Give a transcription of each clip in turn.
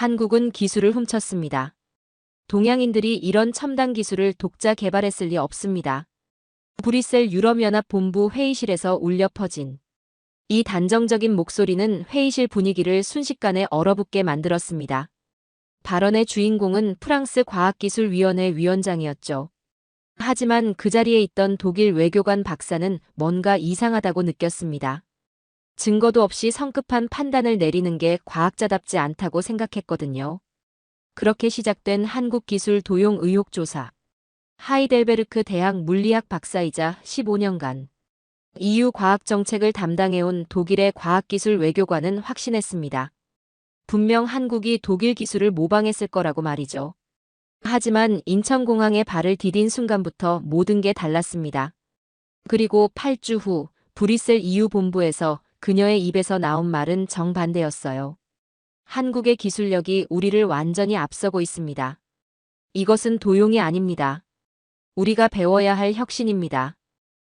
한국은 기술을 훔쳤습니다. 동양인들이 이런 첨단 기술을 독자 개발했을 리 없습니다. 브뤼셀 유럽연합 본부 회의실에서 울려 퍼진 이 단정적인 목소리는 회의실 분위기를 순식간에 얼어붙게 만들었습니다. 발언의 주인공은 프랑스 과학기술위원회 위원장이었죠. 하지만 그 자리에 있던 독일 외교관 박사는 뭔가 이상하다고 느꼈습니다. 증거도 없이 성급한 판단을 내리는 게 과학자답지 않다고 생각했거든요. 그렇게 시작된 한국 기술 도용 의혹 조사. 하이델베르크 대학 물리학 박사이자 15년간 EU 과학 정책을 담당해온 독일의 과학기술 외교관은 확신했습니다. 분명 한국이 독일 기술을 모방했을 거라고 말이죠. 하지만 인천공항에 발을 디딘 순간부터 모든 게 달랐습니다. 그리고 8주 후 브뤼셀 EU 본부에서 그녀의 입에서 나온 말은 정반대였어요. 한국의 기술력이 우리를 완전히 앞서고 있습니다. 이것은 도용이 아닙니다. 우리가 배워야 할 혁신입니다.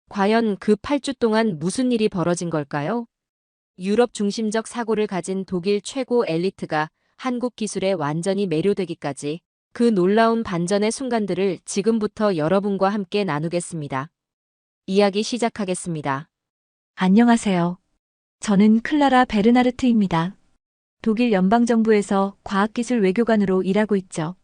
과연 그 8주 동안 무슨 일이 벌어진 걸까요? 유럽 중심적 사고를 가진 독일 최고 엘리트가 한국 기술에 완전히 매료되기까지 그 놀라운 반전의 순간들을 지금부터 여러분과 함께 나누겠습니다. 이야기 시작하겠습니다. 안녕하세요. 저는 클라라 베르나르트입니다. 독일 연방정부에서 과학기술 외교관으로 일하고 있죠.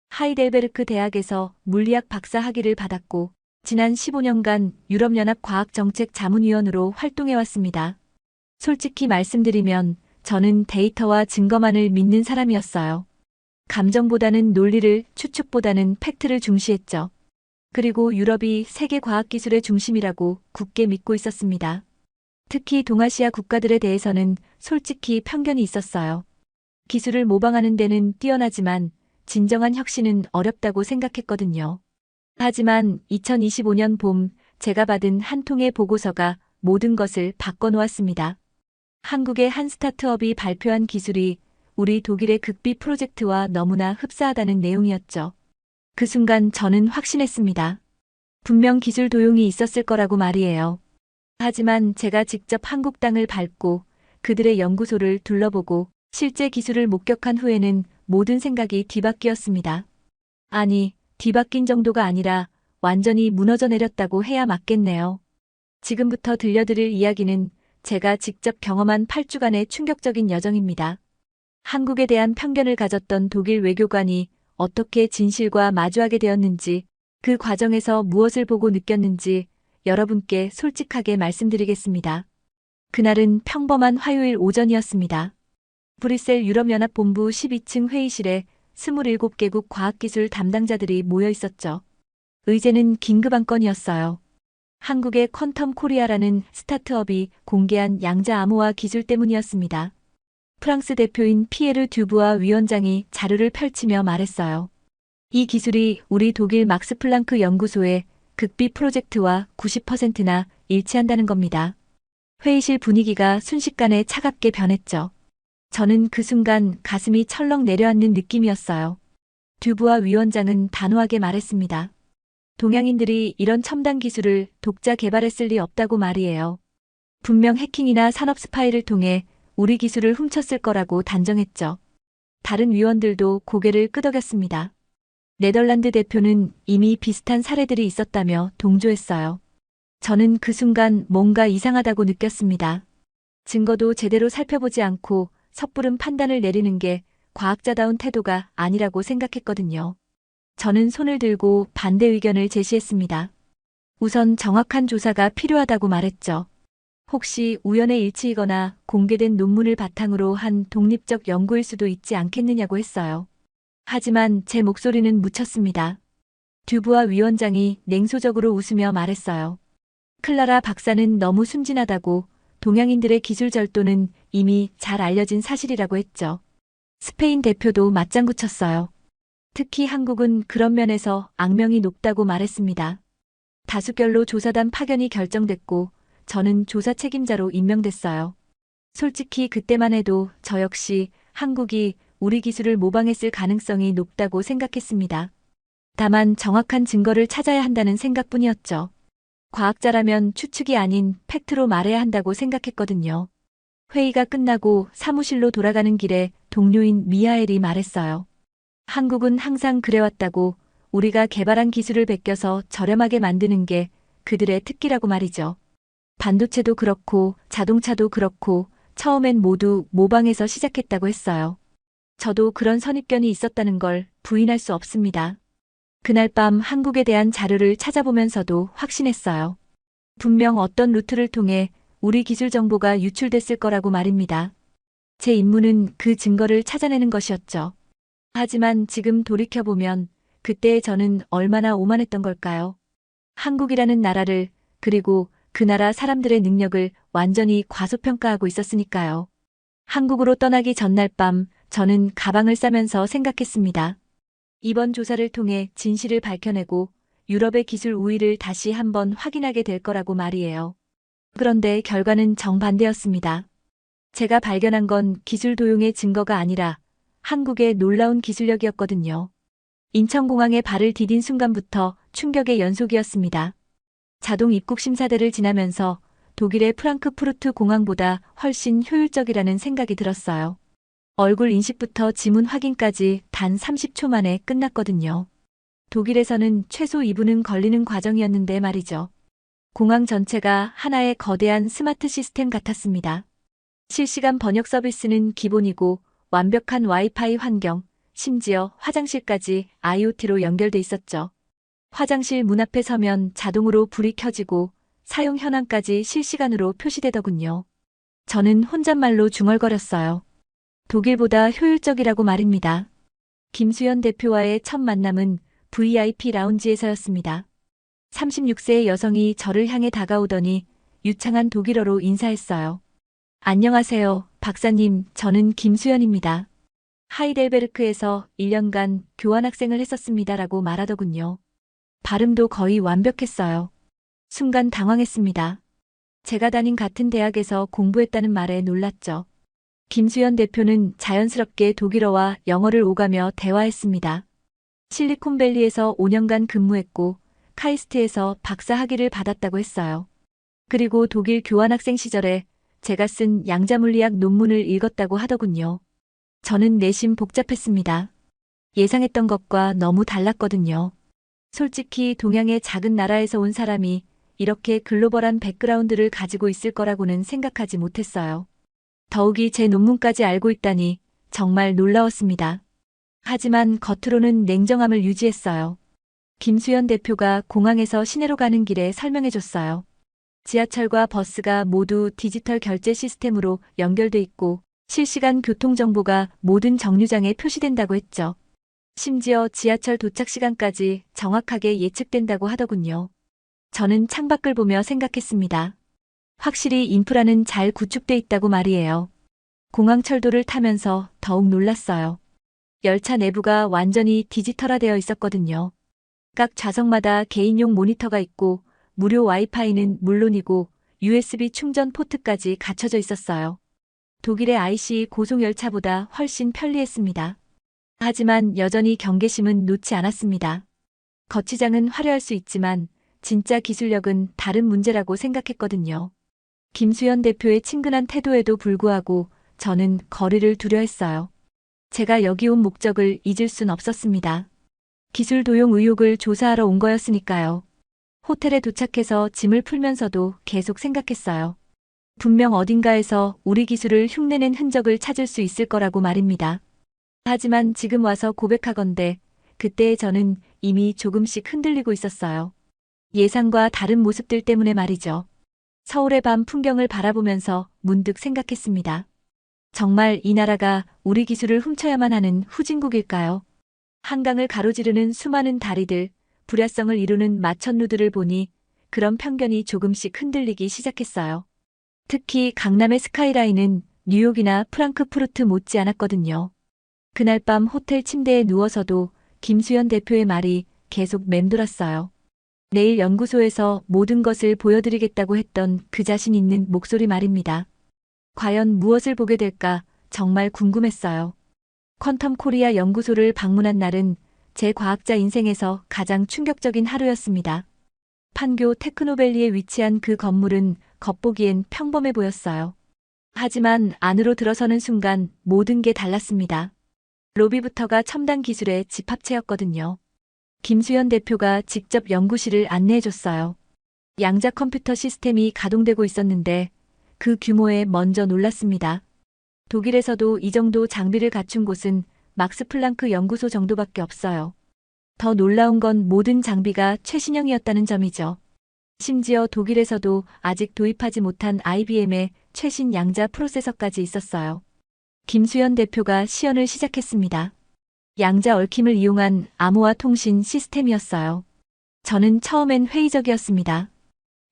하이델베르크 대학에서 물리학 박사 학위를 받았고 지난 15년간 유럽연합 과학정책 자문위원으로 활동해왔습니다. 솔직히 말씀드리면 저는 데이터와 증거만을 믿는 사람이었어요. 감정보다는 논리를, 추측보다는 팩트를 중시했죠. 그리고 유럽이 세계 과학기술의 중심이라고 굳게 믿고 있었습니다. 특히 동아시아 국가들에 대해서는 솔직히 편견이 있었어요. 기술을 모방하는 데는 뛰어나지만 진정한 혁신은 어렵다고 생각했거든요. 하지만 2025년 봄 제가 받은 한 통의 보고서가 모든 것을 바꿔놓았습니다. 한국의 한 스타트업이 발표한 기술이 우리 독일의 극비 프로젝트와 너무나 흡사하다는 내용이었죠. 그 순간 저는 확신했습니다. 분명 기술 도용이 있었을 거라고 말이에요. 하지만 제가 직접 한국 땅을 밟고 그들의 연구소를 둘러보고 실제 기술을 목격한 후에는 모든 생각이 뒤바뀌었습니다. 아니, 뒤바뀐 정도가 아니라 완전히 무너져 내렸다고 해야 맞겠네요. 지금부터 들려드릴 이야기는 제가 직접 경험한 8주간의 충격적인 여정입니다. 한국에 대한 편견을 가졌던 독일 외교관이 어떻게 진실과 마주하게 되었는지, 그 과정에서 무엇을 보고 느꼈는지 여러분께 솔직하게 말씀드리겠습니다. 그날은 평범한 화요일 오전이었습니다. 브뤼셀 유럽연합 본부 12층 회의실에 27개국 과학기술 담당자들이 모여 있었죠. 의제는 긴급 안건이었어요. 한국의 퀀텀 코리아라는 스타트업이 공개한 양자 암호화 기술 때문이었습니다. 프랑스 대표인 피에르 듀부아 위원장이 자료를 펼치며 말했어요. 이 기술이 우리 독일 막스 플랑크 연구소의 극비 프로젝트와 90%나 일치한다는 겁니다. 회의실 분위기가 순식간에 차갑게 변했죠. 저는 그 순간 가슴이 철렁 내려앉는 느낌이었어요. 듀부아 위원장은 단호하게 말했습니다. 동양인들이 이런 첨단 기술을 독자 개발했을 리 없다고 말이에요. 분명 해킹이나 산업 스파이를 통해 우리 기술을 훔쳤을 거라고 단정했죠. 다른 위원들도 고개를 끄덕였습니다. 네덜란드 대표는 이미 비슷한 사례들이 있었다며 동조했어요. 저는 그 순간 뭔가 이상하다고 느꼈습니다. 증거도 제대로 살펴보지 않고 섣부른 판단을 내리는 게 과학자다운 태도가 아니라고 생각했거든요. 저는 손을 들고 반대 의견을 제시했습니다. 우선 정확한 조사가 필요하다고 말했죠. 혹시 우연의 일치이거나 공개된 논문을 바탕으로 한 독립적 연구일 수도 있지 않겠느냐고 했어요. 하지만 제 목소리는 묻혔습니다. 듀부아 위원장이 냉소적으로 웃으며 말했어요. 클라라 박사는 너무 순진하다고, 동양인들의 기술 절도는 이미 잘 알려진 사실이라고 했죠. 스페인 대표도 맞장구 쳤어요. 특히 한국은 그런 면에서 악명이 높다고 말했습니다. 다수결로 조사단 파견이 결정됐고 저는 조사 책임자로 임명됐어요. 솔직히 그때만 해도 저 역시 한국이 우리 기술을 모방했을 가능성이 높다고 생각했습니다. 다만 정확한 증거를 찾아야 한다는 생각뿐이었죠. 과학자라면 추측이 아닌 팩트로 말해야 한다고 생각했거든요. 회의가 끝나고 사무실로 돌아가는 길에 동료인 미하엘이 말했어요. 한국은 항상 그래왔다고 우리가 개발한 기술을 베껴서 저렴하게 만드는 게 그들의 특기라고 말이죠. 반도체도 그렇고 자동차도 그렇고 처음엔 모두 모방에서 시작했다고 했어요. 저도 그런 선입견이 있었다는 걸 부인할 수 없습니다. 그날 밤 한국에 대한 자료를 찾아보면서도 확신했어요. 분명 어떤 루트를 통해 우리 기술 정보가 유출됐을 거라고 말입니다. 제 임무는 그 증거를 찾아내는 것이었죠. 하지만 지금 돌이켜보면 그때의 저는 얼마나 오만했던 걸까요? 한국이라는 나라를, 그리고 그 나라 사람들의 능력을 완전히 과소평가하고 있었으니까요. 한국으로 떠나기 전날 밤 저는 가방을 싸면서 생각했습니다. 이번 조사를 통해 진실을 밝혀내고 유럽의 기술 우위를 다시 한번 확인하게 될 거라고 말이에요. 그런데 결과는 정반대였습니다. 제가 발견한 건 기술 도용의 증거가 아니라 한국의 놀라운 기술력이었거든요. 인천공항에 발을 디딘 순간부터 충격의 연속이었습니다. 자동 입국 심사대를 지나면서 독일의 프랑크푸르트 공항보다 훨씬 효율적이라는 생각이 들었어요. 얼굴 인식부터 지문 확인까지 단 30초 만에 끝났거든요. 독일에서는 최소 2분은 걸리는 과정이었는데 말이죠. 공항 전체가 하나의 거대한 스마트 시스템 같았습니다. 실시간 번역 서비스는 기본이고 완벽한 와이파이 환경, 심지어 화장실까지 IoT로 연결돼 있었죠. 화장실 문 앞에 서면 자동으로 불이 켜지고 사용 현황까지 실시간으로 표시되더군요. 저는 혼잣말로 중얼거렸어요. 독일보다 효율적이라고 말입니다. 김수현 대표와의 첫 만남은 VIP 라운지에서였습니다. 36세의 여성이 저를 향해 다가오더니 유창한 독일어로 인사했어요. 안녕하세요, 박사님. 저는 김수현입니다. 하이델베르크에서 1년간 교환학생을 했었습니다라고 말하더군요. 발음도 거의 완벽했어요. 순간 당황했습니다. 제가 다닌 같은 대학에서 공부했다는 말에 놀랐죠. 김수현 대표는 자연스럽게 독일어와 영어를 오가며 대화했습니다. 실리콘밸리에서 5년간 근무했고 카이스트에서 박사 학위를 받았다고 했어요. 그리고 독일 교환학생 시절에 제가 쓴 양자물리학 논문을 읽었다고 하더군요. 저는 내심 복잡했습니다. 예상했던 것과 너무 달랐거든요. 솔직히 동양의 작은 나라에서 온 사람이 이렇게 글로벌한 백그라운드를 가지고 있을 거라고는 생각하지 못했어요. 더욱이 제 논문까지 알고 있다니 정말 놀라웠습니다. 하지만 겉으로는 냉정함을 유지했어요. 김수현 대표가 공항에서 시내로 가는 길에 설명해줬어요. 지하철과 버스가 모두 디지털 결제 시스템으로 연결돼 있고 실시간 교통정보가 모든 정류장에 표시된다고 했죠. 심지어 지하철 도착 시간까지 정확하게 예측된다고 하더군요. 저는 창밖을 보며 생각했습니다. 확실히 인프라는 잘 구축돼 있다고 말이에요. 공항 철도를 타면서 더욱 놀랐어요. 열차 내부가 완전히 디지털화되어 있었거든요. 각 좌석마다 개인용 모니터가 있고 무료 와이파이는 물론이고 USB 충전 포트까지 갖춰져 있었어요. 독일의 IC 고속열차보다 훨씬 편리했습니다. 하지만 여전히 경계심은 놓지 않았습니다. 거치장은 화려할 수 있지만 진짜 기술력은 다른 문제라고 생각했거든요. 김수현 대표의 친근한 태도에도 불구하고 저는 거리를 두려 했어요. 제가 여기 온 목적을 잊을 순 없었습니다. 기술 도용 의혹을 조사하러 온 거였으니까요. 호텔에 도착해서 짐을 풀면서도 계속 생각했어요. 분명 어딘가에서 우리 기술을 흉내낸 흔적을 찾을 수 있을 거라고 말입니다. 하지만 지금 와서 고백하건대 그때의 저는 이미 조금씩 흔들리고 있었어요. 예상과 다른 모습들 때문에 말이죠. 서울의 밤 풍경을 바라보면서 문득 생각했습니다. 정말 이 나라가 우리 기술을 훔쳐야만 하는 후진국일까요? 한강을 가로지르는 수많은 다리들, 불야성을 이루는 마천루들을 보니 그런 편견이 조금씩 흔들리기 시작했어요. 특히 강남의 스카이라인은 뉴욕이나 프랑크푸르트 못지 않았거든요. 그날 밤 호텔 침대에 누워서도 김수현 대표의 말이 계속 맴돌았어요. 내일 연구소에서 모든 것을 보여드리겠다고 했던 그 자신 있는 목소리 말입니다. 과연 무엇을 보게 될까 정말 궁금했어요. 퀀텀 코리아 연구소를 방문한 날은 제 과학자 인생에서 가장 충격적인 하루였습니다. 판교 테크노밸리에 위치한 그 건물은 겉보기엔 평범해 보였어요. 하지만 안으로 들어서는 순간 모든 게 달랐습니다. 로비부터가 첨단 기술의 집합체였거든요. 김수현 대표가 직접 연구실을 안내해줬어요. 양자 컴퓨터 시스템이 가동되고 있었는데 그 규모에 먼저 놀랐습니다. 독일에서도 이 정도 장비를 갖춘 곳은 막스 플랑크 연구소 정도밖에 없어요. 더 놀라운 건 모든 장비가 최신형이었다는 점이죠. 심지어 독일에서도 아직 도입하지 못한 IBM의 최신 양자 프로세서까지 있었어요. 김수현 대표가 시연을 시작했습니다. 양자 얽힘을 이용한 암호화 통신 시스템이었어요. 저는 처음엔 회의적이었습니다.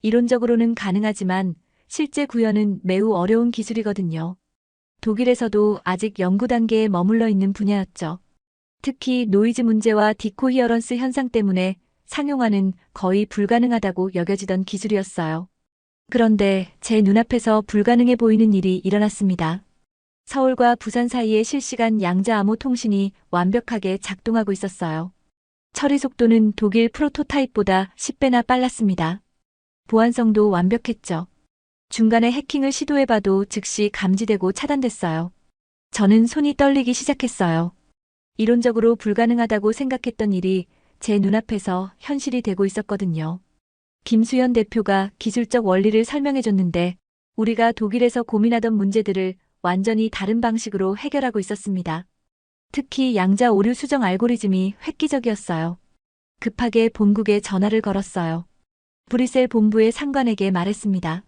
이론적으로는 가능하지만 실제 구현은 매우 어려운 기술이거든요. 독일에서도 아직 연구 단계에 머물러 있는 분야였죠. 특히 노이즈 문제와 디코히어런스 현상 때문에 상용화는 거의 불가능하다고 여겨지던 기술이었어요. 그런데 제 눈앞에서 불가능해 보이는 일이 일어났습니다. 서울과 부산 사이의 실시간 양자 암호 통신이 완벽하게 작동하고 있었어요. 처리 속도는 독일 프로토타입보다 10배나 빨랐습니다. 보안성도 완벽했죠. 중간에 해킹을 시도해봐도 즉시 감지되고 차단됐어요. 저는 손이 떨리기 시작했어요. 이론적으로 불가능하다고 생각했던 일이 제 눈앞에서 현실이 되고 있었거든요. 김수현 대표가 기술적 원리를 설명해줬는데 우리가 독일에서 고민하던 문제들을 완전히 다른 방식으로 해결하고 있었습니다. 특히 양자 오류 수정 알고리즘이 획기적이었어요. 급하게 본국에 전화를 걸었어요. 브뤼셀 본부의 상관에게 말했습니다.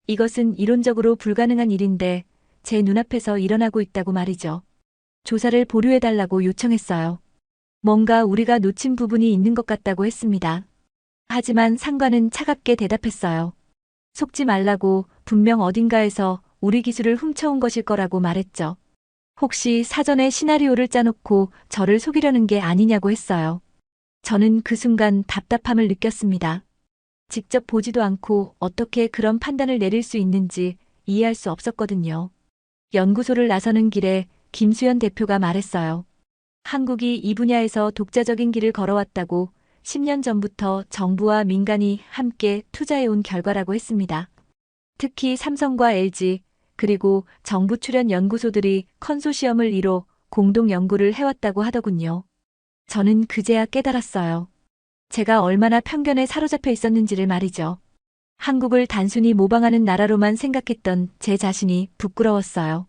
이것은 이론적으로 불가능한 일인데 제 눈앞에서 일어나고 있다고 말이죠. 조사를 보류해달라고 요청했어요. 뭔가 우리가 놓친 부분이 있는 것 같다고 했습니다. 하지만 상관은 차갑게 대답했어요. 속지 말라고, 분명 어딘가에서 우리 기술을 훔쳐온 것일 거라고 말했죠. 혹시 사전에 시나리오를 짜놓고 저를 속이려는 게 아니냐고 했어요. 저는 그 순간 답답함을 느꼈습니다. 직접 보지도 않고 어떻게 그런 판단을 내릴 수 있는지 이해할 수 없었거든요. 연구소를 나서는 길에 김수현 대표가 말했어요. 한국이 이 분야에서 독자적인 길을 걸어왔다고 10년 전부터 정부와 민간이 함께 투자해온 결과라고 했습니다. 특히 삼성과 LG, 그리고 정부 출연 연구소들이 컨소시엄을 이뤄 공동 연구를 해왔다고 하더군요. 저는 그제야 깨달았어요. 제가 얼마나 편견에 사로잡혀 있었는지를 말이죠. 한국을 단순히 모방하는 나라로만 생각했던 제 자신이 부끄러웠어요.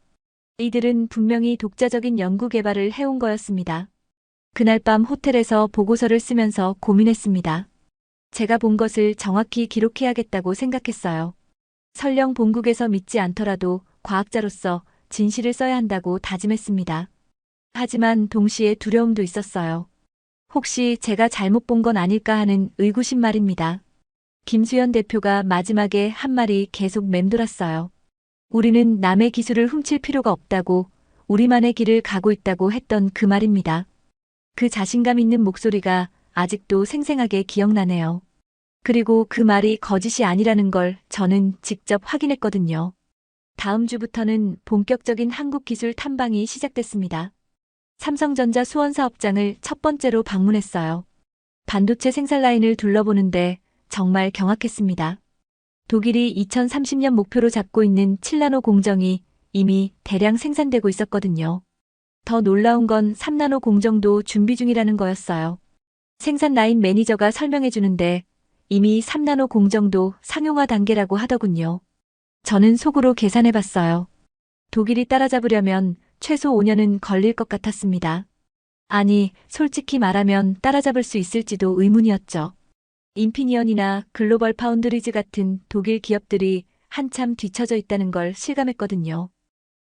이들은 분명히 독자적인 연구 개발을 해온 거였습니다. 그날 밤 호텔에서 보고서를 쓰면서 고민했습니다. 제가 본 것을 정확히 기록해야겠다고 생각했어요. 설령 본국에서 믿지 않더라도 과학자로서 진실을 써야 한다고 다짐했습니다. 하지만 동시에 두려움도 있었어요. 혹시 제가 잘못 본 건 아닐까 하는 의구심 말입니다. 김수현 대표가 마지막에 한 말이 계속 맴돌았어요. 우리는 남의 기술을 훔칠 필요가 없다고, 우리만의 길을 가고 있다고 했던 그 말입니다. 그 자신감 있는 목소리가 아직도 생생하게 기억나네요. 그리고 그 말이 거짓이 아니라는 걸 저는 직접 확인했거든요. 다음 주부터는 본격적인 한국 기술 탐방이 시작됐습니다. 삼성전자 수원 사업장을 첫 번째로 방문했어요. 반도체 생산 라인을 둘러보는데 정말 경악했습니다. 독일이 2030년 목표로 잡고 있는 7나노 공정이 이미 대량 생산되고 있었거든요. 더 놀라운 건 3나노 공정도 준비 중이라는 거였어요. 생산 라인 매니저가 설명해 주는데 이미 3나노 공정도 상용화 단계라고 하더군요. 저는 속으로 계산해 봤어요. 독일이 따라잡으려면 최소 5년은 걸릴 것 같았습니다. 아니, 솔직히 말하면 따라잡을 수 있을지도 의문이었죠. 인피니언이나 글로벌 파운드리즈 같은 독일 기업들이 한참 뒤처져 있다는 걸 실감했거든요.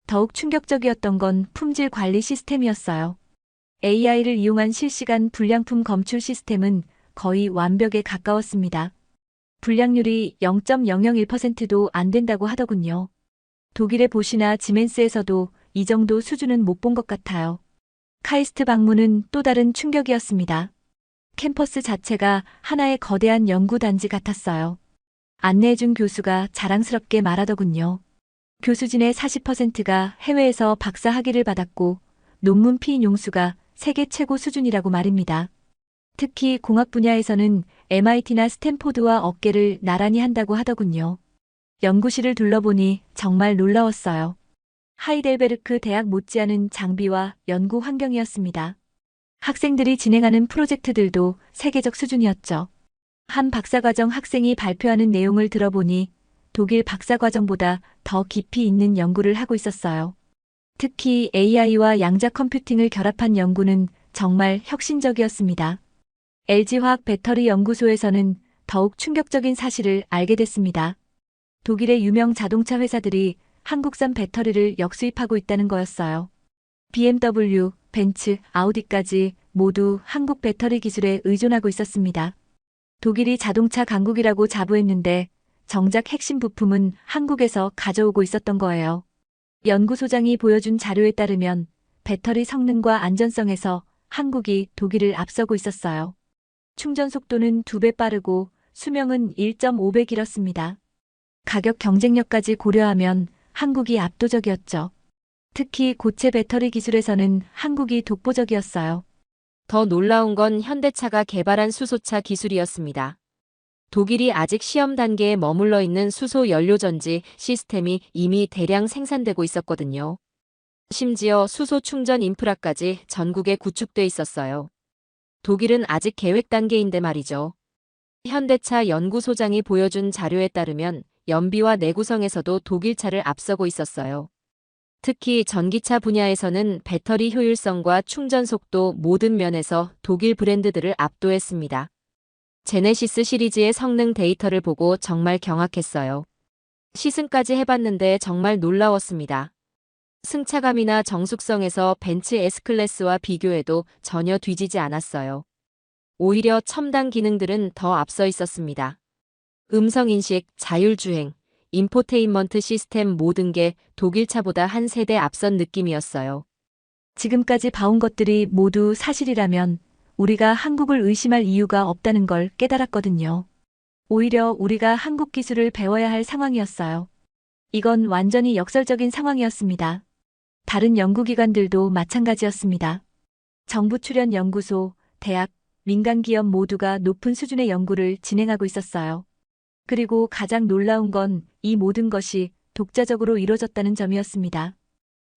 더욱 충격적이었던 건 품질 관리 시스템이었어요. AI를 이용한 실시간 불량품 검출 시스템은 거의 완벽에 가까웠습니다. 불량률이 0.001%도 안 된다고 하더군요. 독일의 보시나 지멘스에서도 이 정도 수준은 못 본 것 같아요. 카이스트 방문은 또 다른 충격이었습니다. 캠퍼스 자체가 하나의 거대한 연구단지 같았어요. 안내해준 교수가 자랑스럽게 말하더군요. 교수진의 40%가 해외에서 박사 학위를 받았고 논문 피인 용수가 세계 최고 수준이라고 말입니다. 특히 공학 분야에서는 MIT나 스탠포드와 어깨를 나란히 한다고 하더군요. 연구실을 둘러보니 정말 놀라웠어요. 하이델베르크 대학 못지않은 장비와 연구 환경이었습니다. 학생들이 진행하는 프로젝트들도 세계적 수준이었죠. 한 박사과정 학생이 발표하는 내용을 들어보니 독일 박사과정보다 더 깊이 있는 연구를 하고 있었어요. 특히 AI와 양자 컴퓨팅을 결합한 연구는 정말 혁신적이었습니다. LG화학 배터리 연구소에서는 더욱 충격적인 사실을 알게 됐습니다. 독일의 유명 자동차 회사들이 한국산 배터리를 역수입하고 있다는 거였어요. BMW, 벤츠, 아우디까지 모두 한국 배터리 기술에 의존하고 있었습니다. 독일이 자동차 강국이라고 자부했는데 정작 핵심 부품은 한국에서 가져오고 있었던 거예요. 연구소장이 보여준 자료에 따르면 배터리 성능과 안전성에서 한국이 독일을 앞서고 있었어요. 충전 속도는 2배 빠르고 수명은 1.5배 길었습니다. 가격 경쟁력까지 고려하면 한국이 압도적이었죠. 특히 고체 배터리 기술에서는 한국이 독보적이었어요. 더 놀라운 건 현대차가 개발한 수소차 기술이었습니다. 독일이 아직 시험 단계에 머물러 있는 수소 연료 전지 시스템이 이미 대량 생산되고 있었거든요. 심지어 수소 충전 인프라까지 전국에 구축돼 있었어요. 독일은 아직 계획 단계인데 말이죠. 현대차 연구소장이 보여준 자료에 따르면 연비와 내구성에서도 독일차를 앞서고 있었어요. 특히 전기차 분야에서는 배터리 효율성과 충전 속도 모든 면에서 독일 브랜드들을 압도했습니다. 제네시스 시리즈의 성능 데이터를 보고 정말 경악했어요. 시승까지 해봤는데 정말 놀라웠습니다. 승차감이나 정숙성에서 벤츠 S클래스와 비교해도 전혀 뒤지지 않았어요. 오히려 첨단 기능들은 더 앞서 있었습니다. 음성인식, 자율주행, 인포테인먼트 시스템 모든 게 독일차보다 한 세대 앞선 느낌이었어요. 지금까지 봐온 것들이 모두 사실이라면 우리가 한국을 의심할 이유가 없다는 걸 깨달았거든요. 오히려 우리가 한국 기술을 배워야 할 상황이었어요. 이건 완전히 역설적인 상황이었습니다. 다른 연구기관들도 마찬가지였습니다. 정부 출연 연구소, 대학, 민간기업 모두가 높은 수준의 연구를 진행하고 있었어요. 그리고 가장 놀라운 건 이 모든 것이 독자적으로 이루어졌다는 점이었습니다.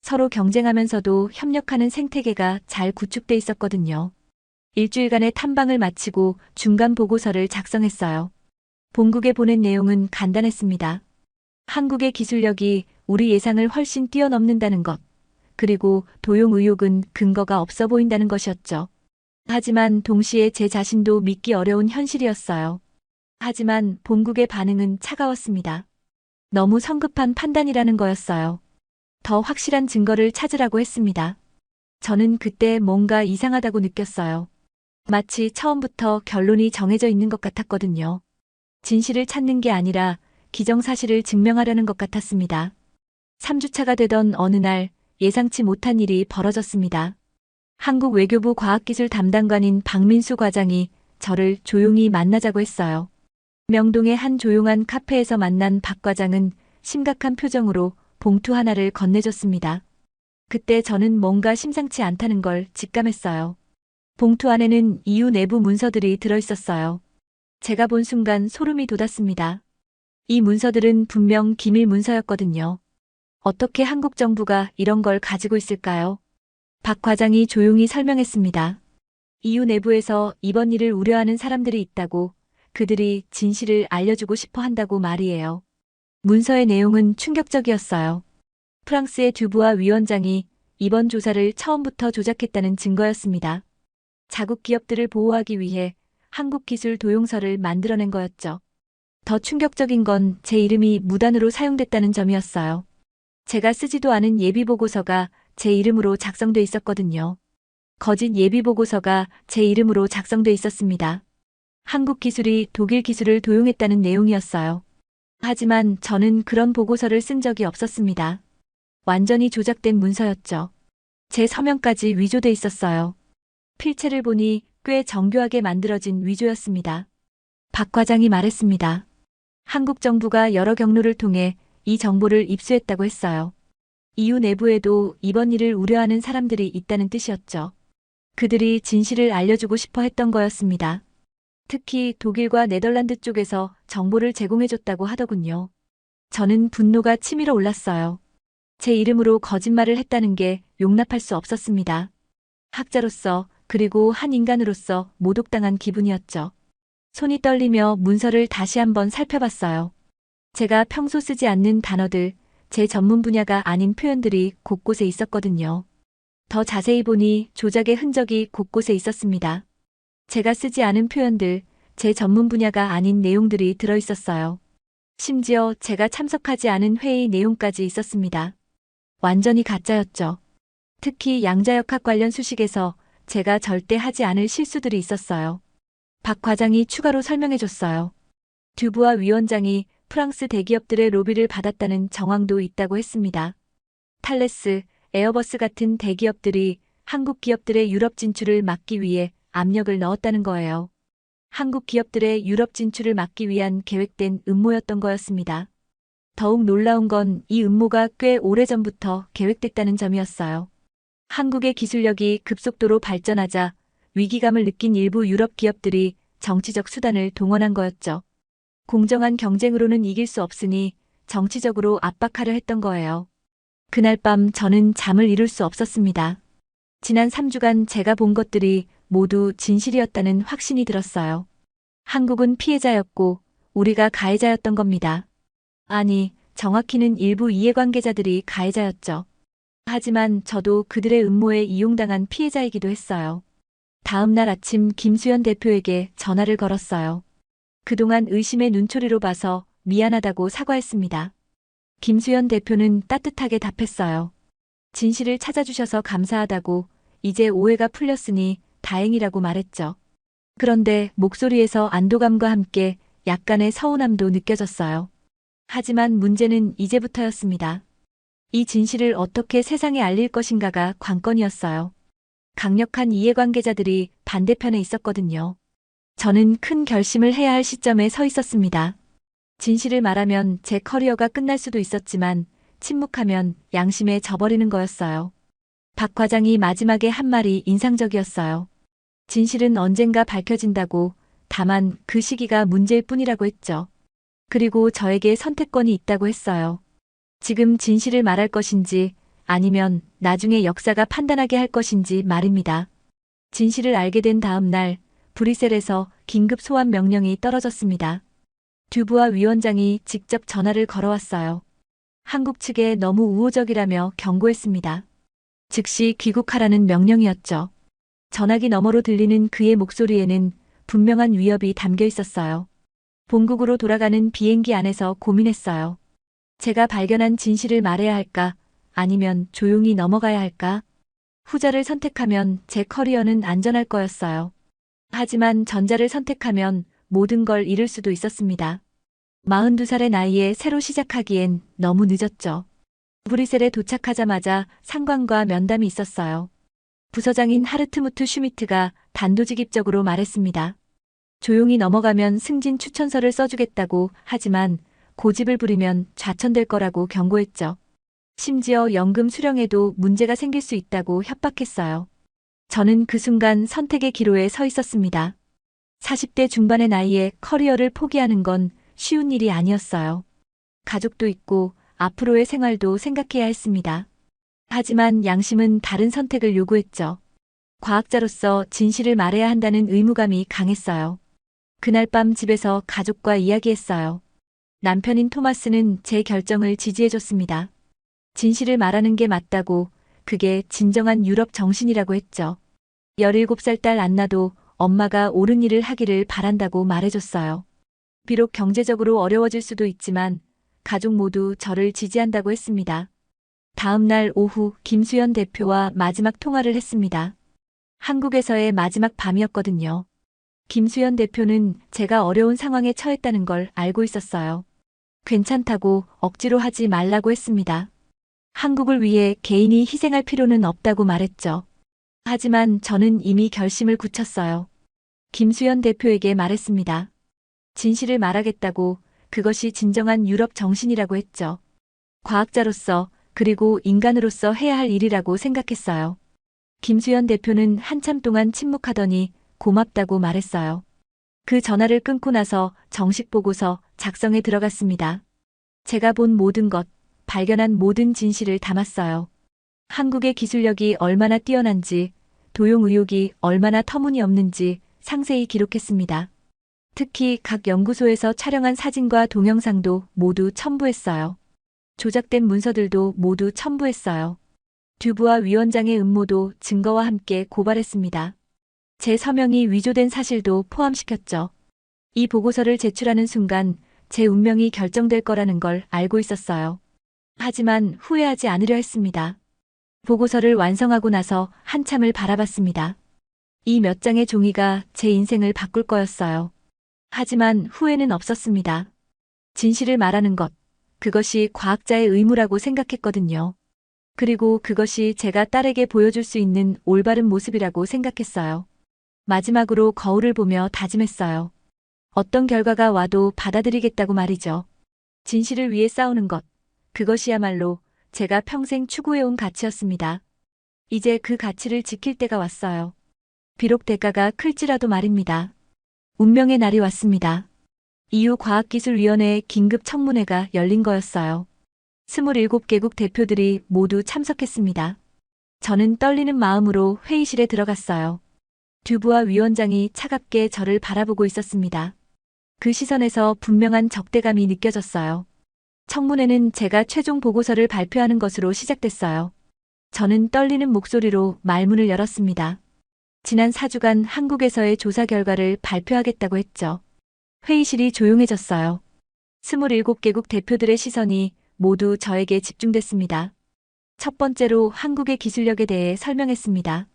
서로 경쟁하면서도 협력하는 생태계가 잘 구축돼 있었거든요. 일주일간의 탐방을 마치고 중간 보고서를 작성했어요. 본국에 보낸 내용은 간단했습니다. 한국의 기술력이 우리 예상을 훨씬 뛰어넘는다는 것, 그리고 도용 의혹은 근거가 없어 보인다는 것이었죠. 하지만 동시에 제 자신도 믿기 어려운 현실이었어요. 하지만 본국의 반응은 차가웠습니다. 너무 성급한 판단이라는 거였어요. 더 확실한 증거를 찾으라고 했습니다. 저는 그때 뭔가 이상하다고 느꼈어요. 마치 처음부터 결론이 정해져 있는 것 같았거든요. 진실을 찾는 게 아니라 기정사실을 증명하려는 것 같았습니다. 3주차가 되던 어느 날 예상치 못한 일이 벌어졌습니다. 한국 외교부 과학기술 담당관인 박민수 과장이 저를 조용히 만나자고 했어요. 명동의 한 조용한 카페에서 만난 박 과장은 심각한 표정으로 봉투 하나를 건네줬습니다. 그때 저는 뭔가 심상치 않다는 걸 직감했어요. 봉투 안에는 EU 내부 문서들이 들어있었어요. 제가 본 순간 소름이 돋았습니다. 이 문서들은 분명 기밀 문서였거든요. 어떻게 한국 정부가 이런 걸 가지고 있을까요? 박 과장이 조용히 설명했습니다. EU 내부에서 이번 일을 우려하는 사람들이 있다고, 그들이 진실을 알려주고 싶어 한다고 말이에요. 문서의 내용은 충격적이었어요. 프랑스의 듀부아 위원장이 이번 조사를 처음부터 조작했다는 증거였습니다. 자국 기업들을 보호하기 위해 한국 기술 도용서를 만들어낸 거였죠. 더 충격적인 건 제 이름이 무단으로 사용됐다는 점이었어요. 제가 쓰지도 않은 예비보고서가 제 이름으로 작성돼 있었거든요. 거짓 예비보고서가 제 이름으로 작성돼 있었습니다. 한국 기술이 독일 기술을 도용했다는 내용이었어요. 하지만 저는 그런 보고서를 쓴 적이 없었습니다. 완전히 조작된 문서였죠. 제 서명까지 위조돼 있었어요. 필체를 보니 꽤 정교하게 만들어진 위조였습니다. 박 과장이 말했습니다. 한국 정부가 여러 경로를 통해 이 정보를 입수했다고 했어요. EU 내부에도 이번 일을 우려하는 사람들이 있다는 뜻이었죠. 그들이 진실을 알려주고 싶어 했던 거였습니다. 특히 독일과 네덜란드 쪽에서 정보를 제공해줬다고 하더군요. 저는 분노가 치밀어 올랐어요. 제 이름으로 거짓말을 했다는 게 용납할 수 없었습니다. 학자로서 그리고 한 인간으로서 모독당한 기분이었죠. 손이 떨리며 문서를 다시 한번 살펴봤어요. 제가 평소 쓰지 않는 단어들, 제 전문 분야가 아닌 표현들이 곳곳에 있었거든요. 더 자세히 보니 조작의 흔적이 곳곳에 있었습니다. 제가 쓰지 않은 표현들, 제 전문 분야가 아닌 내용들이 들어있었어요. 심지어 제가 참석하지 않은 회의 내용까지 있었습니다. 완전히 가짜였죠. 특히 양자역학 관련 수식에서 제가 절대 하지 않을 실수들이 있었어요. 박 과장이 추가로 설명해줬어요. 듀부아 위원장이 프랑스 대기업들의 로비를 받았다는 정황도 있다고 했습니다. 탈레스, 에어버스 같은 대기업들이 한국 기업들의 유럽 진출을 막기 위해 압력을 넣었다는 거예요. 한국 기업들의 유럽 진출을 막기 위한 계획된 음모였던 거였습니다. 더욱 놀라운 건 이 음모가 꽤 오래전부터 계획됐다는 점이었어요. 한국의 기술력이 급속도로 발전하자 위기감을 느낀 일부 유럽 기업들이 정치적 수단을 동원한 거였죠. 공정한 경쟁으로는 이길 수 없으니 정치적으로 압박하려 했던 거예요. 그날 밤 저는 잠을 이룰 수 없었습니다. 지난 3주간 제가 본 것들이 모두 진실이었다는 확신이 들었어요. 한국은 피해자였고 우리가 가해자였던 겁니다. 아니, 정확히는 일부 이해관계자들이 가해자였죠. 하지만 저도 그들의 음모에 이용당한 피해자이기도 했어요. 다음 날 아침 김수현 대표에게 전화를 걸었어요. 그동안 의심의 눈초리로 봐서 미안하다고 사과했습니다. 김수현 대표는 따뜻하게 답했어요. 진실을 찾아주셔서 감사하다고, 이제 오해가 풀렸으니 다행이라고 말했죠. 그런데 목소리에서 안도감과 함께 약간의 서운함도 느껴졌어요. 하지만 문제는 이제부터였습니다. 이 진실을 어떻게 세상에 알릴 것인가가 관건이었어요. 강력한 이해관계자들이 반대편에 있었거든요. 저는 큰 결심을 해야 할 시점에 서 있었습니다. 진실을 말하면 제 커리어가 끝날 수도 있었지만 침묵하면 양심에 져버리는 거였어요. 박 과장이 마지막에 한 말이 인상적이었어요. 진실은 언젠가 밝혀진다고, 다만 그 시기가 문제일 뿐이라고 했죠. 그리고 저에게 선택권이 있다고 했어요. 지금 진실을 말할 것인지 아니면 나중에 역사가 판단하게 할 것인지 말입니다. 진실을 알게 된 다음 날 브뤼셀에서 긴급 소환 명령이 떨어졌습니다. 듀부아 위원장이 직접 전화를 걸어왔어요. 한국 측에 너무 우호적이라며 경고했습니다. 즉시 귀국하라는 명령이었죠. 전화기 너머로 들리는 그의 목소리에는 분명한 위협이 담겨 있었어요. 본국으로 돌아가는 비행기 안에서 고민했어요. 제가 발견한 진실을 말해야 할까? 아니면 조용히 넘어가야 할까? 후자를 선택하면 제 커리어는 안전할 거였어요. 하지만 전자를 선택하면 모든 걸 잃을 수도 있었습니다. 42살의 나이에 새로 시작하기엔 너무 늦었죠. 브뤼셀에 도착하자마자 상관과 면담이 있었어요. 부서장인 하르트무트 슈미트가 단도직입적으로 말했습니다. 조용히 넘어가면 승진 추천서를 써주겠다고, 하지만 고집을 부리면 좌천될 거라고 경고했죠. 심지어 연금 수령에도 문제가 생길 수 있다고 협박했어요. 저는 그 순간 선택의 기로에 서 있었습니다. 40대 중반의 나이에 커리어를 포기하는 건 쉬운 일이 아니었어요. 가족도 있고 앞으로의 생활도 생각해야 했습니다. 하지만 양심은 다른 선택을 요구했죠. 과학자로서 진실을 말해야 한다는 의무감이 강했어요. 그날 밤 집에서 가족과 이야기했어요. 남편인 토마스는 제 결정을 지지해줬습니다. 진실을 말하는 게 맞다고, 그게 진정한 유럽 정신이라고 했죠. 17살 딸 안나도 엄마가 옳은 일을 하기를 바란다고 말해줬어요. 비록 경제적으로 어려워질 수도 있지만 가족 모두 저를 지지한다고 했습니다. 다음 날 오후 김수현 대표와 마지막 통화를 했습니다. 한국에서의 마지막 밤이었거든요. 김수현 대표는 제가 어려운 상황에 처했다는 걸 알고 있었어요. 괜찮다고, 억지로 하지 말라고 했습니다. 한국을 위해 개인이 희생할 필요는 없다고 말했죠. 하지만 저는 이미 결심을 굳혔어요. 김수현 대표에게 말했습니다. 진실을 말하겠다고, 그것이 진정한 유럽 정신이라고 했죠. 과학자로서 그리고 인간으로서 해야 할 일이라고 생각했어요. 김수현 대표는 한참 동안 침묵하더니 고맙다고 말했어요. 그 전화를 끊고 나서 정식 보고서 작성에 들어갔습니다. 제가 본 모든 것, 발견한 모든 진실을 담았어요. 한국의 기술력이 얼마나 뛰어난지, 도용 의혹이 얼마나 터무니없는지 상세히 기록했습니다. 특히 각 연구소에서 촬영한 사진과 동영상도 모두 첨부했어요. 조작된 문서들도 모두 첨부했어요. 듀부아 위원장의 음모도 증거와 함께 고발했습니다. 제 서명이 위조된 사실도 포함시켰죠. 이 보고서를 제출하는 순간 제 운명이 결정될 거라는 걸 알고 있었어요. 하지만 후회하지 않으려 했습니다. 보고서를 완성하고 나서 한참을 바라봤습니다. 이 몇 장의 종이가 제 인생을 바꿀 거였어요. 하지만 후회는 없었습니다. 진실을 말하는 것, 그것이 과학자의 의무라고 생각했거든요. 그리고 그것이 제가 딸에게 보여줄 수 있는 올바른 모습이라고 생각했어요. 마지막으로 거울을 보며 다짐했어요. 어떤 결과가 와도 받아들이겠다고 말이죠. 진실을 위해 싸우는 것, 그것이야말로 제가 평생 추구해온 가치였습니다. 이제 그 가치를 지킬 때가 왔어요. 비록 대가가 클지라도 말입니다. 운명의 날이 왔습니다. EU 과학기술위원회의 긴급 청문회가 열린 거였어요. 27개국 대표들이 모두 참석했습니다. 저는 떨리는 마음으로 회의실에 들어갔어요. 듀부아 위원장이 차갑게 저를 바라보고 있었습니다. 그 시선에서 분명한 적대감이 느껴졌어요. 청문회는 제가 최종 보고서를 발표하는 것으로 시작됐어요. 저는 떨리는 목소리로 말문을 열었습니다. 지난 4주간 한국에서의 조사 결과를 발표하겠다고 했죠. 회의실이 조용해졌어요. 27개국 대표들의 시선이 모두 저에게 집중됐습니다. 첫 번째로 한국의 기술력에 대해 설명했습니다.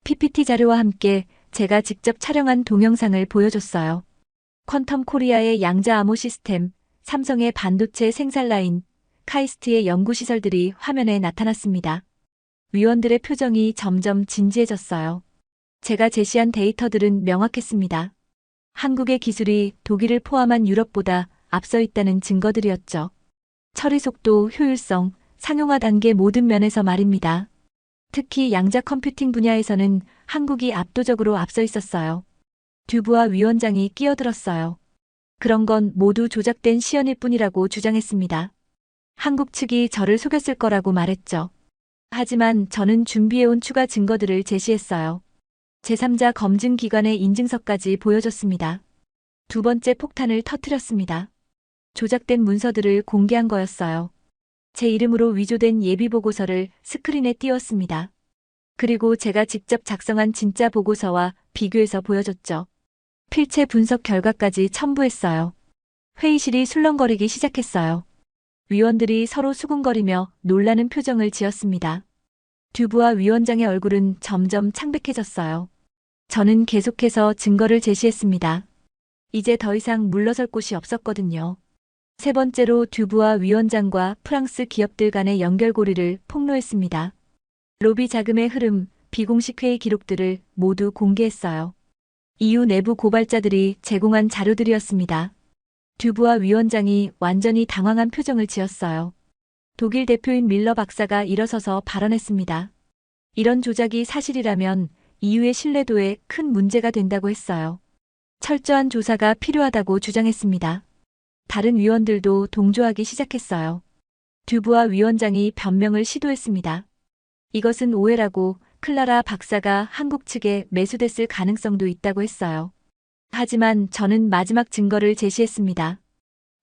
PPT 자료와 함께 제가 직접 촬영한 동영상을 보여줬어요. 퀀텀 코리아의 양자 암호 시스템, 삼성의 반도체 생산 라인, 카이스트의 연구시설들이 화면에 나타났습니다. 위원들의 표정이 점점 진지해졌어요. 제가 제시한 데이터들은 명확했습니다. 한국의 기술이 독일을 포함한 유럽보다 앞서 있다는 증거들이었죠. 처리 속도, 효율성, 상용화 단계 모든 면에서 말입니다. 특히 양자 컴퓨팅 분야에서는 한국이 압도적으로 앞서 있었어요. 듀부아 위원장이 끼어들었어요. 그런 건 모두 조작된 시연일 뿐이라고 주장했습니다. 한국 측이 저를 속였을 거라고 말했죠. 하지만 저는 준비해온 추가 증거들을 제시했어요. 제3자 검증 기관의 인증서까지 보여줬습니다. 두 번째 폭탄을 터뜨렸습니다. 조작된 문서들을 공개한 거였어요. 제 이름으로 위조된 예비보고서를 스크린에 띄웠습니다. 그리고 제가 직접 작성한 진짜 보고서와 비교해서 보여줬죠. 필체 분석 결과까지 첨부했어요. 회의실이 술렁거리기 시작했어요. 위원들이 서로 수군거리며 놀라는 표정을 지었습니다. 듀부아 위원장의 얼굴은 점점 창백해졌어요. 저는 계속해서 증거를 제시했습니다. 이제 더 이상 물러설 곳이 없었거든요. 세 번째로 듀부아 위원장과 프랑스 기업들 간의 연결고리를 폭로했습니다. 로비 자금의 흐름, 비공식 회의 기록들을 모두 공개했어요. EU 내부 고발자들이 제공한 자료들이었습니다. 듀부아 위원장이 완전히 당황한 표정을 지었어요. 독일 대표인 밀러 박사가 일어서서 발언했습니다. 이런 조작이 사실이라면 EU의 신뢰도에 큰 문제가 된다고 했어요. 철저한 조사가 필요하다고 주장했습니다. 다른 위원들도 동조하기 시작했어요. 듀부아 위원장이 변명을 시도했습니다. 이것은 오해라고 클라라 박사가 한국 측에 매수됐을 가능성도 있다고 했어요. 하지만 저는 마지막 증거를 제시했습니다.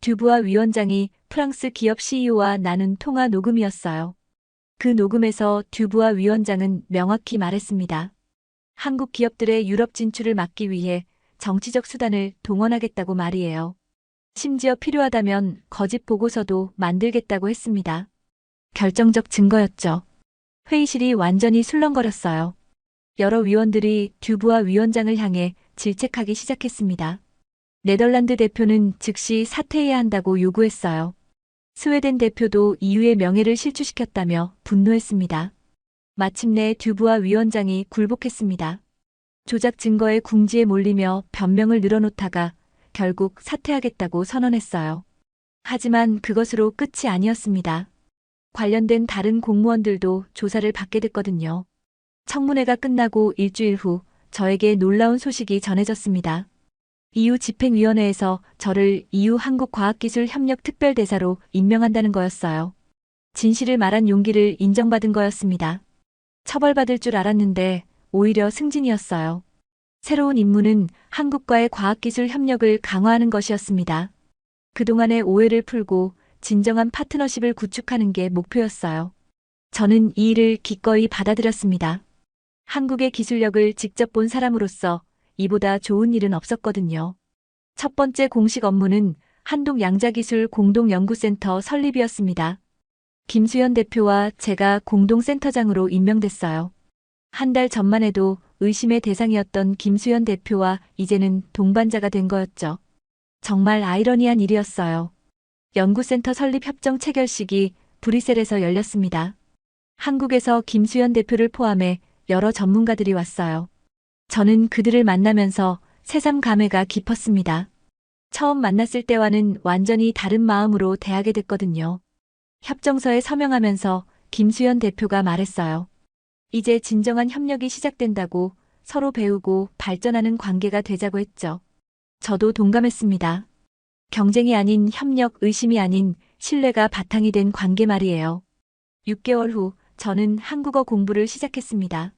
듀부아 위원장이 프랑스 기업 CEO와 나눈 통화 녹음이었어요. 그 녹음에서 듀부아 위원장은 명확히 말했습니다. 한국 기업들의 유럽 진출을 막기 위해 정치적 수단을 동원하겠다고 말이에요. 심지어 필요하다면 거짓 보고서도 만들겠다고 했습니다. 결정적 증거였죠. 회의실이 완전히 술렁거렸어요. 여러 위원들이 듀부아 위원장을 향해 질책하기 시작했습니다. 네덜란드 대표는 즉시 사퇴해야 한다고 요구했어요. 스웨덴 대표도 EU의 명예를 실추시켰다며 분노했습니다. 마침내 듀부아 위원장이 굴복했습니다. 조작 증거의 궁지에 몰리며 변명을 늘어놓다가 결국 사퇴하겠다고 선언했어요. 하지만 그것으로 끝이 아니었습니다. 관련된 다른 공무원들도 조사를 받게 됐거든요. 청문회가 끝나고 일주일 후 저에게 놀라운 소식이 전해졌습니다. EU 집행위원회에서 저를 EU 한국과학기술협력특별대사로 임명한다는 거였어요. 진실을 말한 용기를 인정받은 거였습니다. 처벌받을 줄 알았는데 오히려 승진이었어요. 새로운 임무는 한국과의 과학기술 협력을 강화하는 것이었습니다. 그동안의 오해를 풀고 진정한 파트너십을 구축하는 게 목표였어요. 저는 이 일을 기꺼이 받아들였습니다. 한국의 기술력을 직접 본 사람으로서 이보다 좋은 일은 없었거든요. 첫 번째 공식 업무는 한독 양자기술 공동연구센터 설립이었습니다. 김수현 대표와 제가 공동센터장으로 임명됐어요. 한 달 전만 해도 의심의 대상이었던 김수현 대표와 이제는 동반자가 된 거였죠. 정말 아이러니한 일이었어요. 연구센터 설립 협정 체결식이 브뤼셀에서 열렸습니다. 한국에서 김수현 대표를 포함해 여러 전문가들이 왔어요. 저는 그들을 만나면서 새삼 감회가 깊었습니다. 처음 만났을 때와는 완전히 다른 마음으로 대하게 됐거든요. 협정서에 서명하면서 김수현 대표가 말했어요. 이제 진정한 협력이 시작된다고, 서로 배우고 발전하는 관계가 되자고 했죠. 저도 동감했습니다. 경쟁이 아닌 협력, 의심이 아닌 신뢰가 바탕이 된 관계 말이에요. 6개월 후 저는 한국어 공부를 시작했습니다.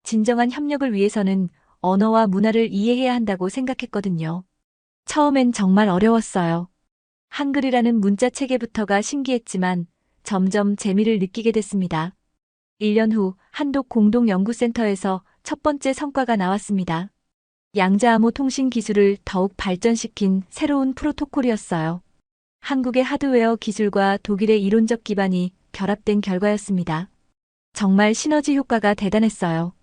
진정한 협력을 위해서는 언어와 문화를 이해해야 한다고 생각했거든요. 처음엔 정말 어려웠어요. 한글이라는 문자 체계부터가 신기했지만 점점 재미를 느끼게 됐습니다. 1년 후 한독 공동연구센터에서 첫 번째 성과가 나왔습니다. 양자암호 통신 기술을 더욱 발전시킨 새로운 프로토콜이었어요. 한국의 하드웨어 기술과 독일의 이론적 기반이 결합된 결과였습니다. 정말 시너지 효과가 대단했어요.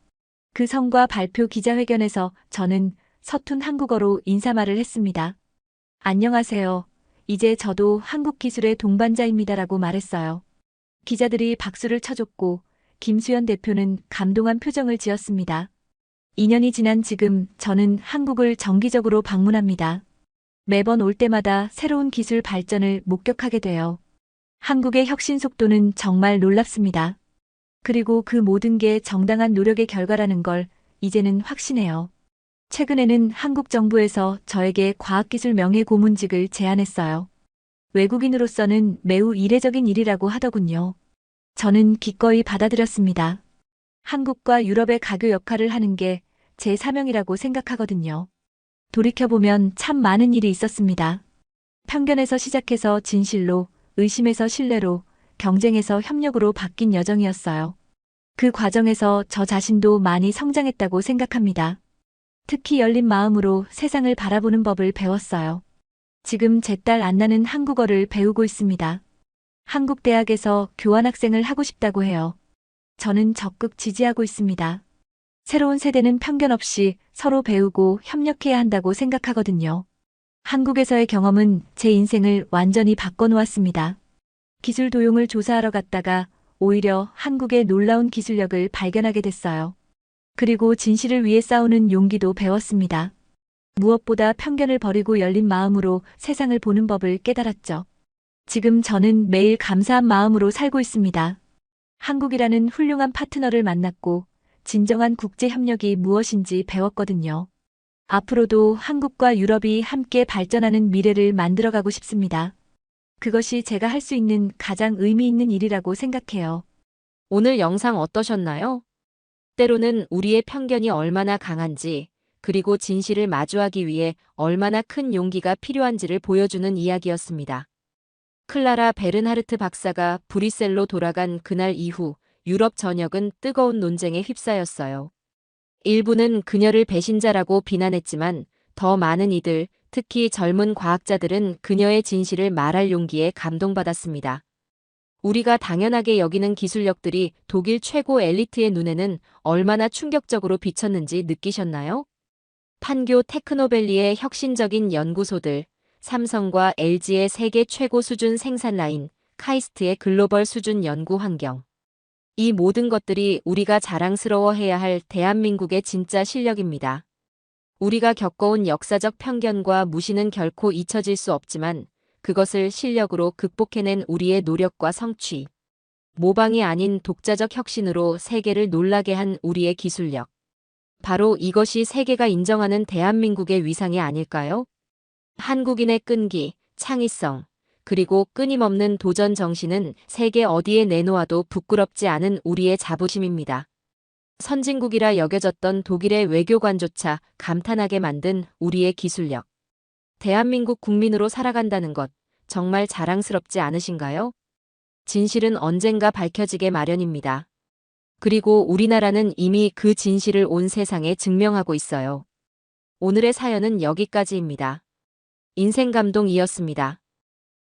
그 성과 발표 기자회견에서 저는 서툰 한국어로 인사말을 했습니다. 안녕하세요. 이제 저도 한국 기술의 동반자입니다라고 말했어요. 기자들이 박수를 쳐줬고 김수현 대표는 감동한 표정을 지었습니다. 2년이 지난 지금 저는 한국을 정기적으로 방문합니다. 매번 올 때마다 새로운 기술 발전을 목격하게 돼요. 한국의 혁신 속도는 정말 놀랍습니다. 그리고 그 모든 게 정당한 노력의 결과라는 걸 이제는 확신해요. 최근에는 한국 정부에서 저에게 과학기술 명예고문직을 제안했어요. 외국인으로서는 매우 이례적인 일이라고 하더군요. 저는 기꺼이 받아들였습니다. 한국과 유럽의 가교 역할을 하는 게 제 사명이라고 생각하거든요. 돌이켜보면 참 많은 일이 있었습니다. 편견에서 시작해서 진실로, 의심에서 신뢰로, 경쟁에서 협력으로 바뀐 여정이었어요. 그 과정에서 저 자신도 많이 성장했다고 생각합니다. 특히 열린 마음으로 세상을 바라보는 법을 배웠어요. 지금 제 딸 안나는 한국어를 배우고 있습니다. 한국 대학에서 교환학생을 하고 싶다고 해요. 저는 적극 지지하고 있습니다. 새로운 세대는 편견 없이 서로 배우고 협력해야 한다고 생각하거든요. 한국에서의 경험은 제 인생을 완전히 바꿔놓았습니다. 기술 도용을 조사하러 갔다가 오히려 한국의 놀라운 기술력을 발견하게 됐어요. 그리고 진실을 위해 싸우는 용기도 배웠습니다. 무엇보다 편견을 버리고 열린 마음으로 세상을 보는 법을 깨달았죠. 지금 저는 매일 감사한 마음으로 살고 있습니다. 한국이라는 훌륭한 파트너를 만났고 진정한 국제협력이 무엇인지 배웠거든요. 앞으로도 한국과 유럽이 함께 발전하는 미래를 만들어가고 싶습니다. 그것이 제가 할 수 있는 가장 의미 있는 일이라고 생각해요. 오늘 영상 어떠셨나요? 때로는 우리의 편견이 얼마나 강한지, 그리고 진실을 마주하기 위해 얼마나 큰 용기가 필요한지를 보여주는 이야기였습니다. 클라라 베른하르트 박사가 브뤼셀로 돌아간 그날 이후 유럽 전역은 뜨거운 논쟁에 휩싸였어요. 일부는 그녀를 배신자라고 비난했지만 더 많은 이들, 특히 젊은 과학자들은 그녀의 진실을 말할 용기에 감동받았습니다. 우리가 당연하게 여기는 기술력들이 독일 최고 엘리트의 눈에는 얼마나 충격적으로 비쳤는지 느끼셨나요? 판교 테크노밸리의 혁신적인 연구소들, 삼성과 LG의 세계 최고 수준 생산 라인, 카이스트의 글로벌 수준 연구 환경. 이 모든 것들이 우리가 자랑스러워해야 할 대한민국의 진짜 실력입니다. 우리가 겪어온 역사적 편견과 무시는 결코 잊혀질 수 없지만 그것을 실력으로 극복해낸 우리의 노력과 성취. 모방이 아닌 독자적 혁신으로 세계를 놀라게 한 우리의 기술력. 바로 이것이 세계가 인정하는 대한민국의 위상이 아닐까요? 한국인의 끈기, 창의성, 그리고 끊임없는 도전 정신은 세계 어디에 내놓아도 부끄럽지 않은 우리의 자부심입니다. 선진국이라 여겨졌던 독일의 외교관조차 감탄하게 만든 우리의 기술력. 대한민국 국민으로 살아간다는 것, 정말 자랑스럽지 않으신가요? 진실은 언젠가 밝혀지게 마련입니다. 그리고 우리나라는 이미 그 진실을 온 세상에 증명하고 있어요. 오늘의 사연은 여기까지입니다. 인생 감동이었습니다.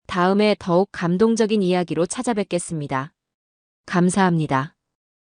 다음에 더욱 감동적인 이야기로 찾아뵙겠습니다. 감사합니다.